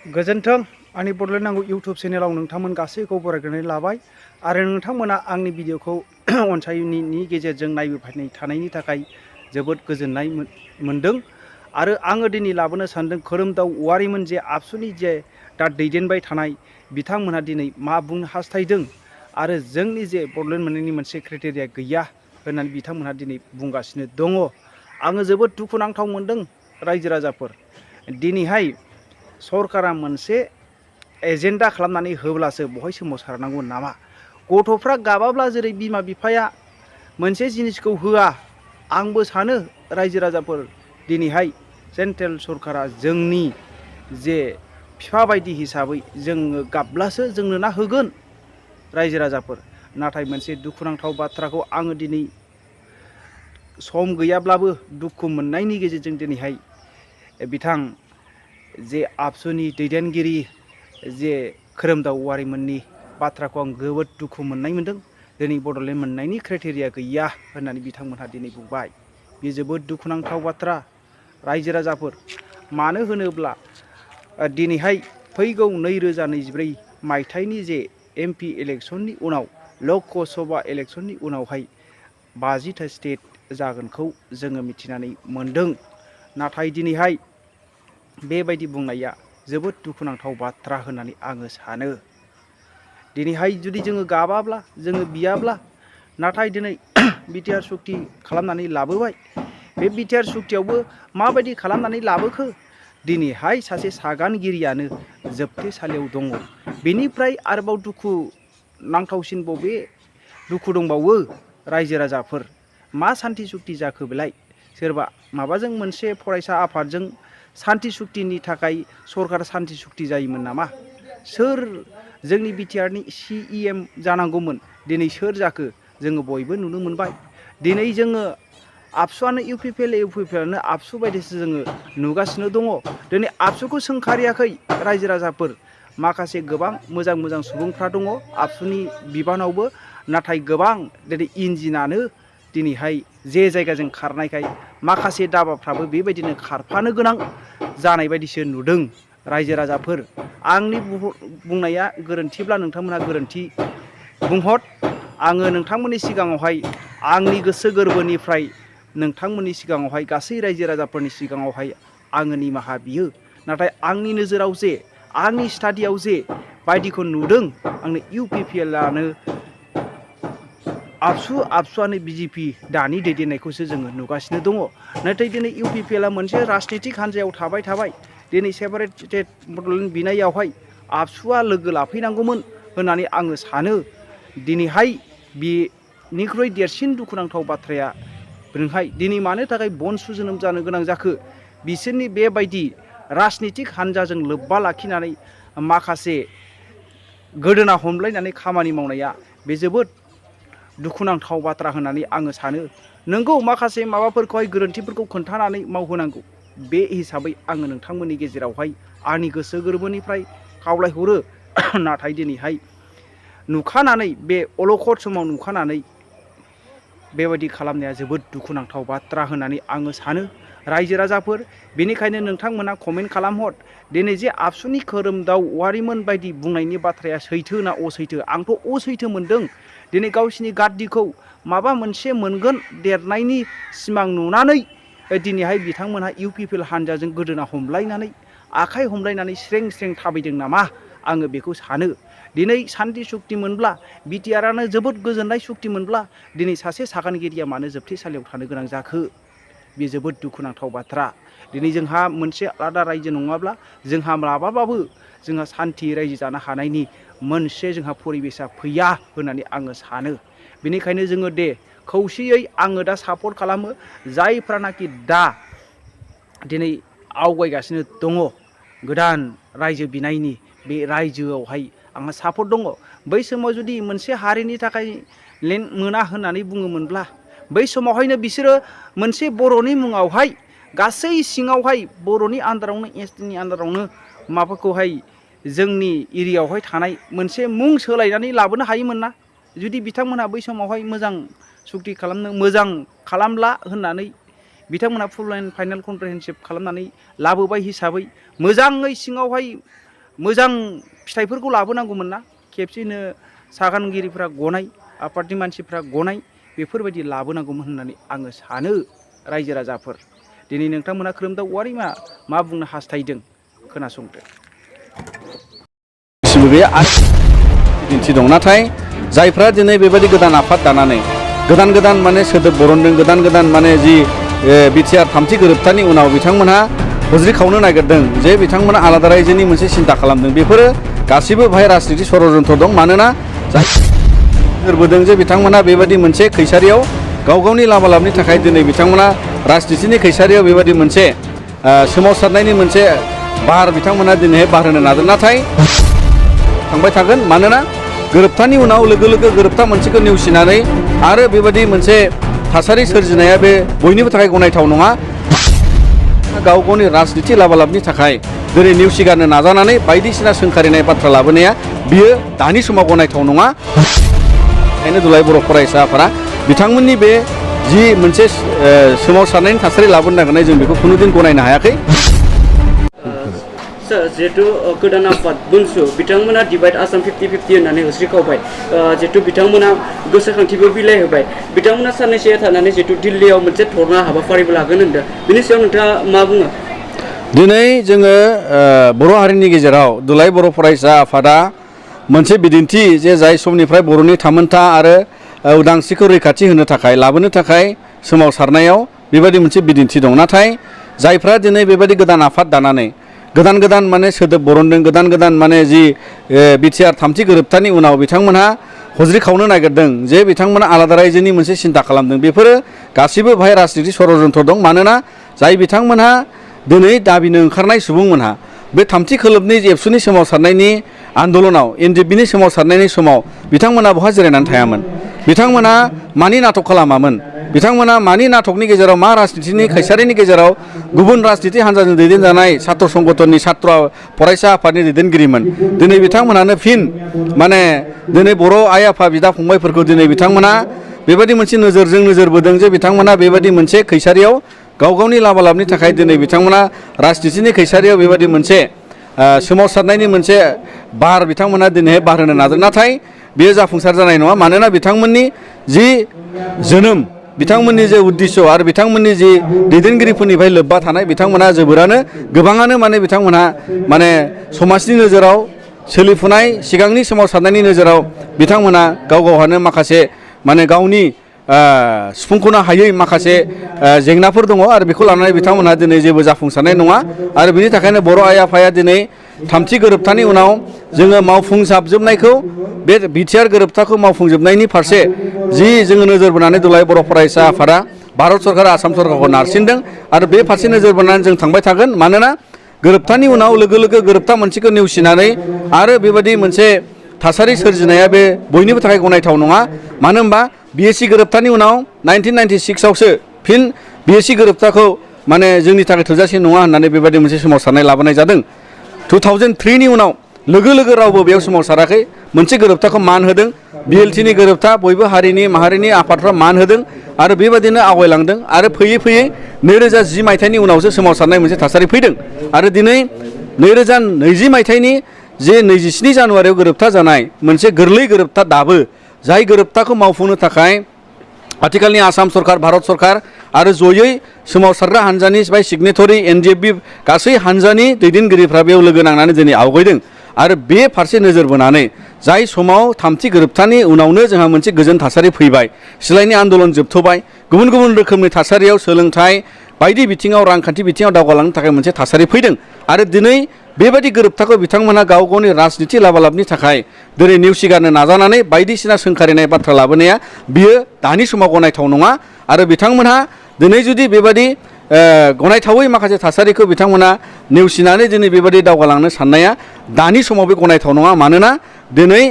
गोजोन्थों आंनि बडलेण्ड नांगौ इउटुब चेनेलाव नोंथांमोन गासैखौ बरायग्रोनानै लाबाय आरो नोंथांमोना आंनि भिडिअखौ अनसायनायनि गेजेरजों नायबोबाय थानायनि थाखाय जोबोद गोजोननाय मोनदों। आरो आङो दिनै लाबोनो सानदों खोरोमदाव औवारिमोन जे आबसुनि जे दा दैदेनबाय थानाय बिथांमोनहा दिनै मा बुंनो हास्थायदों आरो जोंनि जे बडलेण्ड मोननायनि मोनसे क्राइटेरिया गैया होननानै बिथांमोनहा दिनै बुंगासिनो दङ। आङो जोबोद दुखुनांथाव मोनदों रायजो राजाफोर। दिनैहाय सरकारा मोनसे एजेन्डा खालामनानै होब्लासो बहाय सोमावसारनांगौ नामा? गथ'फ्रा गाबाब्ला जेरै बिमा बिफाया मोनसे जिनिसखौ होआ, आंबो सानो रायजो राजाफोर दिनैहाय सेन्ट्रेल सरकारा जोंनि जे बिफा बायदि हिसाबै जोङो गाबब्लासो जोंनो ना होगोन रायजो राजाफोर। नाथाय मोनसे दुखुनांथाव बाथ्राखौ आङो दिनै सम गैयाब्लाबो दुखु मोननायनि गेजेरजों दिनैहाय बिथां जे आबसुनि दैदेनगिरि जे खोरोमदाव औवारिमोननि बाथ्राखौ आं जोबोद दुखु मोननाय मोनदों। दिनै बडलेण्ड मोननायनि क्राइटेरिया गैया होननानै बिथांमोनहा दिनै बुंबाय। बे जोबोद दुखुनांथाव बाथ्रा रायजो राजाफोर। मानो होनोब्ला दिनैहाय फैगौ 2024 मायथाइनि जे MP इलेक्सननि उनाव लक सभा इलेक्सननि उनावहाय 50था स्टेट जागोनखौ जोङो मिथिनानै मोनदों। नाथाय दिनैहाय बेबायदि बुंनाया जोबोद दुखुनांथाव बाथ्रा होननानै आङो सानो। दिनैहाय जुदि जोङो गाबाब्ला जोङो बियाब्ला, नाथाय दिनै बिटिआर सुक्ति खालामनानै लाबोबाय। बे बिटिआर सुक्तियावबो माबायदि खालामनानै लाबोखो? दिनैहाय सासे सागानगिरियानो जोबथेसालियाव दङ। बेनिफ्राय आरोबाव दुखु नांथावसिन बबे दुखु दंबावो रायजो राजाफोर? मा सान्थि सुक्ति जाखो बेलाय? सोरबा माबाजों मोनसे फरायसा आफादजों सान्थि सुक्तिनि थाखाय सरकार सान्थि सुक्ति जायोमोन नामा? सोर जोंनि बिटिआरनि CEM जानांगौमोन? दिनै सोर जाखो जोङो बयबो नुनो मोनबाय। दिनै जोङो आबसुआनो UPPLआनो आबसु बायदिसो जोङो नुगासिनो दङ। दिनै आबसुखौ सोंखारियाखै रायजो राजाफोर। माखासे गोबां मोजां मोजां सुबुंफ्रा दङ आबसुनि बिबानावबो, नाथाय गोबां दिनै इन्जिनानो दिनैहाय जे जायगाजों खारनायखाय माखासे दाबाफ्राबो बेबायदिनो खारफानो गोनां जानाय बायदिसो नुदों रायजो राजाफोर। आंनि बुंनाया गोरोन्थिब्ला नोंथांमोनहा गोरोन्थि बुंहर। आङो नोंथांमोननि सिगाङावहाय आंनि गोसो गोरबोनिफ्राय नोंथांमोननि सिगाङावहाय गासै रायजो राजाफोरनि सिगाङावहाय आङो निमाहा बियो। नाथाय आंनि नोजोराव जे आंनि स्टाडियाव जे बायदिखौ नुदों, आंनो UPPLआनो आबसुआनो BJP दानि दैदेननायखौसो जोङो नुगासिनो दङ। नाथाय दिनै UPPLआ मोनसे राजनितिक हान्जायाव थाबाय। दिनै सेपारेट स्टेट बडलेण्ड बिनायावहाय आबसुआ लोगो लाफैनांगौमोन होननानै आङो सानो। दिनैहाय बेनिख्रुइ देरसिन दुखुनांथाव बाथ्राया बेहाय दिनै मानो थाखाय बन सुजोनोम जानो गोनां जाखो? बिसोरनि बेबायदि राजनितिक हान्जाजों लोब्बा लाखिनानै माखासे गोदोना हमलायनानै खामानि मावनाया बे जोबोद दुखुनांथाव बाथ्रा होननानै आङो सानो। नोंगौ माखासे माबाफोरखौहाय गोरोन्थिफोरखौ खोन्थानानै मावहोनांगौ। बे हिसाबै आङो नोंथांमोननि गेजेरावहाय आंनि गोसो गोरबोनिफ्राय खावलायहरो। नाथाय दिनैहाय नुखानानै बे अलखद समाव नुखानानै बेबायदि खालामनाया जोबोद दुखुनांथाव बाथ्रा होननानै आङो सानो रायजो राजाफोर। बेनिखायनो नोंथांमोना कमेन्ट खालामहर। दिनै जे आबसुनि खोरोमदाव औवारिमोन बायदि बुंनायनि बाथ्राया सैथो ना असैथो? आंथ' असैथो मोनदों। दिनै गावसिनि गाद्दिखौ माबा मोनसे मोनगोन देरनायनि सिमां नुनानै दिनैहाय बिथांमोनहा UPPL हान्जाजों गोदोना हमलायनानै आखाइ हमलायनानै स्रें स्रें थाबायदों नामा? आङो बेखौ सानो। दिनै सान्थि सुक्ति मोनब्ला, बिटिआरआनो जोबोद गोजोननाय सुक्ति मोनब्ला दिनै सासे सागानगिरिया मानो जोबथेसालियाव थानो गोनां जाखो? बे जोबोद दुखुनांथाव बाथ्रा। दिनै जोंहा मोनसे आलादा रायजो नङाब्ला जोंहा माब्लाबाबो जोंहा सान्थि रायजो जानो हानायनि मोनसे जोंहा परिबेसा फैया होननानै आङो सानो। बेनिखायनो जोङो खौसेयै आङो दा सापर्ट खालामो जायफ्रानाखि दा दिनै आवगायगासिनो दङ गोदान रायजो बिनायनि बे रायजोआवहाय आंहा सापर्ट दङ। बै समाव जुदि मोनसे हारिनि थाखाय लेन्ड मोना होननानै बुङोमोनब्ला, बै समावहायनो बिसोरो मोनसे बर'नि मुङावहाय गासै सिङावहाय बर'नि आन्दारावनो STनि आन्दारावनो माबाखौहाय जोंनि एरियायावहाय थानाय मोनसे मुं सोलायनानै लाबोनो हायोमोन ना? जुदि बिथांमोनहा बै समावहाय मोजां सुक्ति खालामनो मोजां खालामला होननानै बिथांमोनहा फुल एन्ड फाइनाल कमप्रिहेनसिभ खालामनानै लाबोबाय हिसाबै मोजाङै सिङावहाय मोजां फिथाइफोरखौ लाबोनांगौमोन ना खेबसेनो सागानगिरिफ्रा गनाय आफादनि मानसिफ्रा गनाय बेफोरबायदि लाबोनांगौमोन होननानै आङो सानो रायजो राजाफोर दिनै नोंथांमोना खोरोमदाव औवारि मा बुंनो हास्थायदों खोनासंदो। दिन्थि दं नाथाय जायफ्रा दिनै बेबायदि गोदान आफाद दानानै गोदान माने सोदोब बरनदों गोदान माने जि बिटिआर थामथि गोरोबथानि उनाव बिथांमोनहा हुज्रि खावनो नागिरदों जे बिथांमोना आलादा रायजोनि मोनसे सिन्था खालामदों बेफोरो गासिबो बाहाय राजनिति षड़यन्त्र दं मानोना जायबोदों जे बिथांमोना बेबायदि मोनसे खैसारियाव गावनि लाबालाबनि थाखाय दिनै बिथांमोना राजनितिनि खैसारियाव बेबायदि मोनसे सोमावसारनायनि मोनसे बार बिथांमोना दिनैहाय बार होनो नाजादों नाथाय थांबाय थागोन मानोना गोरोबथानि उनाव लोगो गोरोबथा मोनसेखौ नेवसिनानै आरो बेबायदि मोनसे थासारि सोरजिनाया बे बयनिबो थाखाय गनायथाव नङा गावनि राजनिति लाबालाबनि थाखाय दिनै नेवसिगारनो नाजानानै बायदिसिना सोंखारिनाय बाथ्रा लाबोनाया बियो दानि समाव गनायथाव नङा। ओंखायनो दुलाराय बर' फरायसा आफादा बिथांमोननि बे जि मोनसे सोमावसारनायनि थासारि लाबोनो नागिरनाय जों बेखौ खुनुदिन गनायनो हायाखै। जिहेतु गोदान आफाद बुनसु बिथांमोना डिभाइड आसाम 50-50 होननानै होस्रिखावबाय जिहेतु बिथांमोना गोसोखांथिबो बिलाइ होबाय बिथांमोना साननैसो थानानै जिहेतु दिल्लीयाव मोनसे धरना हाबाफारिबो लागोन होनदों बिनि सायाव नोंथाङा मा बुङो? दिनै जोङो बर' हारिनि गेजेराव दुलाराय बर' फरायसा आफादा मोनसे बिदिन्थि जे जाय समनिफ्राय बर'नि थामोनथा आरो उदांस्रिखौ रैखाथि होनो थाखाय लाबोनो थाखाय सोमावसारनायाव बेबायदि मोनसे बिदिन्थि दं नाथाय जायफ्रा दिनै बेबायदि गोदान आफाद दानानै गोदान माने सोदोब बरनदों गोदान माने जि बिटिआर थामथि गोरोबथानि उनाव बिथांमोनहा हुज्रि खावनो नागिरदों जे बिथांमोना आलादा रायजोनि मोनसे सिन्था खालामदों बेफोरो गासिबो बाहाय राजनिति षड़यन्त्र दं मानोना जाय बिथांमोनहा दिनै दाबिनो ओंखारनाय सुबुंमोनहा बे थामथि खोलोबनि एबसुनि सोमावसारनायनि आन्दलनाव एनडिएफबिनि सोमावसारनायनि समाव बिथांमोना बहा जिरायनानै थायामोन बिथांमोना मानि नाटक खालामामोन बिथांमोना मानि नाटकनि गेजेराव मा राजनितिनि खैसारिनि गेजेराव गुबुन राजनिति हान्जाजों दैदेनजानाय छात्र संगठननि छात्र फरायसा आफादनि दैदेनगिरिमोन दिनै बिथांमोनानो फिन माने दिनै बर' आइ आफा बिदा फंबायफोरखौ दिनै बिथांमोना बेबायदि मोनसे नोजोरजों नोजोर बोदों जे बिथांमोना बेबायदि मोनसे खैसारियाव गावनि लाबालाबनि थाखाय दिनै बिथांमोना राजनितिनि खैसारियाव बेबायदि मोनसे सोमावसारनायनि मोनसे बार बिथांमोना दिनैहाय बार होनो नाजादों नाथाय बेयो जाफुंसार जानाय नङा मानोना बिथांमोननि जि जोनोम बिथांमोननि जे उद्देश्य आरो बिथांमोननि जि दैदेनगिरिफोरनिफ्राय लोब्बा थानाय बिथांमोना जोबोरानो गोबाङानो माने बिथांमोनहा माने समाजनि नोजोराव सोलिफुनाय सिगांनि सोमावसारनायनि नोजोराव बिथांमोना गावहानो माखासे माने गावनि सुफुंख'नो हायै माखासे जेंनाफोर दङ आरो बेखौ लानानै बिथांमोनहा दिनै जेबो जाफुंसारनाय नङा आरो बिनि थाखायनो बर' आइ आफाया दिनै थामथि गोरोबथानि उनाव जोङो मावफुंजाबजोबनायखौ बे बिटिआर गोरोबथाखौ मावफुंजोबनायनि फारसे जि जोङो नोजोर बोनानै दुलाराय बर' फरायसा आफादा भारत सरकार आसाम सरकारखौ नारसिनदों आरो बे फारसे नोजोर बोनानै जों थांबाय थागोन मानोना गोरोबथानि उनाव लोगो गोरोबथा मोनसेखौ नेवसिनानै आरो बेबायदि मोनसे थासारि सोरजिनाया बे बयनिबो थाखाय गनायथाव नङा मानो होनबा बिएसि गोरोबथानि उनाव 1996आवसो फिन बिएसि गोरोबथाखौ माने जोंनि थाखाय थोजासे नङा होननानै बेबायदि मोनसे सोमावसारनाय लाबोनाय जादों 2003नि उनाव लोगो रावबो बेयाव सोमावसाराखै मोनसे गोरोबथाखौ मान होदों बिएलटिनि गोरोबथा बयबो हारिनि माहारिनि आफादफ्रा मान होदों आरो बेबायदिनो आवगायलांदों आरो फैयै 2010 मायथाइनि उनावसो सोमावसारनाय मोनसे थासारि फैदों आरो दिनै 2020 मायथाइनि जे 27 जानुवारियाव गोरोबथा जानाय मोनसे गोरलै गोरोबथा दाबो जाय गोरोबथाखौ मावफुंनो थाखाय आथिखालनि आसाम सरकार भारत सरकार आरो जयै सोमावसारग्रा हान्जानि बाय सिगनेटरि एनडिएफबि गासै हान्जानि दैदेनगिरिफ्रा बेयाव लोगो नांनानै दिनै आवगायदों आरो बे फारसे नोजोर बोनानै जाय समाव थामथि गोरोबथानि उनावनो जोंहा मोनसे गोजोन थासारि फैबाय सिलायनि आन्दलन जोबथ'बाय गुबुन रोखोमनि थासारियाव सोलोंथाइ बायदि बिथिङाव रांखान्थि बिथिङाव दावगालांनो थाखाय मोनसे थासारि फैदों आरो दिनै बेबायदि गोरोबथाखौ बिथांमोनहा गावनि राजनिति लाबालाबनि थाखाय दिनै नेवसिगारनो नाजानानै बायदिसिना सोंखारिनाय बाथ्रा लाबोनाया बियो दानि समाव गनायथाव नङा आरो बिथांमोनहा दिनै जुदि बेबायदि गनायथावै माखासे थासारिखौ बिथांमोना नेवसिनानै दिनै बेबायदि दावगालांनो साननाया दानि समाव बे गनायथाव नङा मानोना दिनै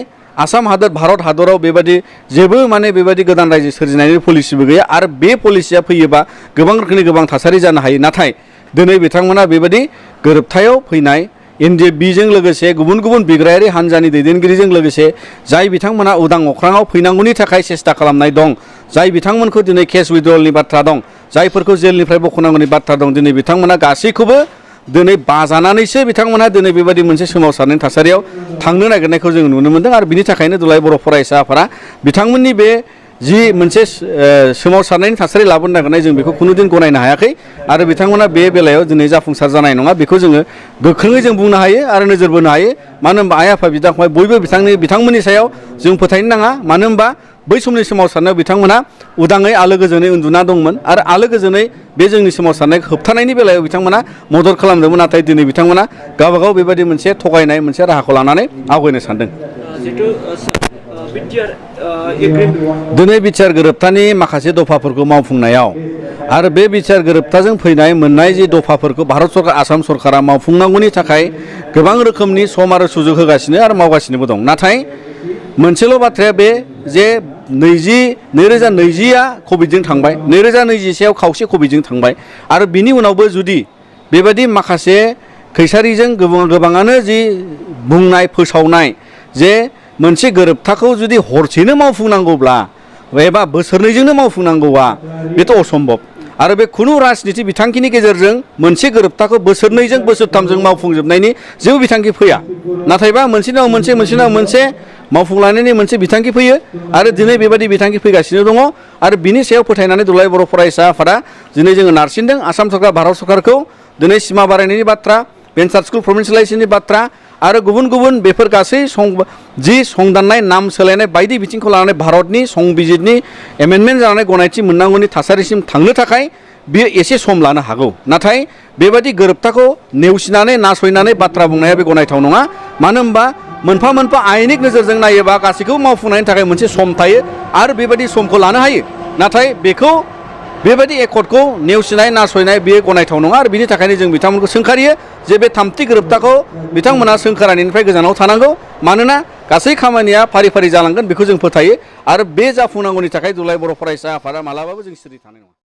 आसाम हादर भारत हादराव बेबायदि जेबो माने बेबायदि गोदान रायजो सोरजिनायनि पलिसिबो गैया आरो बे पलिसिया फैयोबा गोबां रोखोमनि गोबां थासारि जानो हायो नाथाय दिनै बिथांमोना बेबायदि गोरोबथायाव फैनाय एनडिएफबिजों लोगोसे गुबुन बिग्रायारि हान्जानि दैदेनगिरिजों लोगोसे जाय बिथांमोना उदां अख्राङाव फैनांगौनि थाखाय सेस्था खालामनाय दं जाय बिथांमोनखौ दिनै केस उइड्रलनि बाथ्रा दं जायफोरखौ जेलनिफ्राय बख'नांगौनि बाथ्रा दं दिनै बिथांमोना गासैखौबो दिनै बाजानानैसो बिथांमोनहा दिनै बेबायदि मोनसे सोमावसारनायनि थासारियाव थांनो नागिरनायखौ जों नुनो मोन्दों आरो बिनि थाखायनो दुलाराय बर' फरायसा आफादा बिथांमोननि बे जि मोनसे सोमावसारनायनि थासारि लाबोनो नागिरनाय जों बेखौ खुनुदिन गनायनो हायाखै आरो बिथांमोना बे बेलायाव दिनै जाफुंसार जानाय नङा बेखौ जोङो गोख्रोङै जों बुंनो हायो आरो नोजोर बोनो हायो मानो होनबा आइ आफा बिदा फंबाय बयबो बिथांमोननि सायाव जों फोथायनो नाङा मानो होनबा बै समनि सोमावसारनायाव बिथांमोना उदाङै आलो गोजोनै उन्दुना दंमोन आरो आलो गोजोनै बे जोंनि सोमावसारनायखौ होबथानायनि बेलायाव बिथांमोना मदद खालामदोंमोन नाथाय दिनै बिथांमोना गावबागाव बेबायदि मोनसे थगायनाय मोनसे राहाखौ लानानै आवगायनो सानदों दिनै बिटिआर गोरोबथानि माखासे दफाफोरखौ मावफुंनायाव आरो बे बिटिआर गोरोबथाजों फैनाय मोननाय जि दफाफोरखौ भारत सरकार आसाम सरकारा मावफुंनांगौनि थाखाय गोबां रोखोमनि सम आरो सुजुग होगासिनो आरो मावगासिनोबो दं नाथाय मोनसेल' बाथ्राया बे जे 2020आ कभिडजों थांबाय 2021आव खावसे कभिडजों थांबाय आरो बिनि उनावबो जुदि बेबायदि माखासे खैसारिजों गोबाङानो जि बुंनाय फोसावनाय जे मोनसे गोरोबथाखौ जुदि हरसेनो मावफुंनांगौब्ला एबा बोसोरनैजोंनो मावफुंनांगौआ बेथ' असम्भब आरो बे खुनु राजनिति बिथांखिनि गेजेरजों मोनसे गोरोबथाखौ बोसोरनैजों बोसोरथामजों मावफुंजोबनायनि जेबो बिथांखि फैया नाथायबा मोनसेनि उनाव मोनसे मावफुंलांनायनि मोनसे बिथांखि फैयो आरो दिनै बेबायदि बिथांखि फैगासिनो दङ आरो बिनि सायाव फोथायनानै दुलाराय बर' फरायसा आफादा दिनै जोङो नारसिनदों आसाम सरकार भारत सरकारखौ दिनै सिमा बारायनायनि बाथ्रा भेन्सार स्कुल प्रभिन्सियेलाइजेसननि बाथ्रा आरो गुबुन गुबुन बेफोर गासै संदाननाय नाम सोलायनाय बायदि बिथिंखौ लानानै भारतनि संबिजितनि एमेन्डमेन्ट जानानै गनायथि मोननांगौनि थासारिसिम थांनो थाखाय बियो एसे सम लानो हागौ नाथाय बेबायदि गोरोबथाखौ नेवसिनानै नासयनानै बाथ्रा बुंनाया बे गनायथाव नङा मानो होनबा मोनफा मोनफा आयेनिक नोजोरजों नायोबा गासैखौबो मावफुंनायनि थाखाय मोनसे सम थायो आरो बेबायदि समखौ लानो हायो नाथाय बेखौ बेबायदि एकर्डखौ नेवसिनाय नासयनाय बेयो गनायथाव नङा आरो बिनि थाखायनो जों बिथांमोनखौ सोंखारियो जे बे थामथि गोरोबथाखौ बिथांमोना सोंखारानायनिफ्राय गोजानाव थानांगौ मानोना गासै खामानिया फारि फारि जालांगोन बेखौ जों फोथायो आरो बे जाफुंनांगौनि थाखाय दुलाराय बर' फरायसा आफादा मालाबाबो जों सिरि थानाय नङा।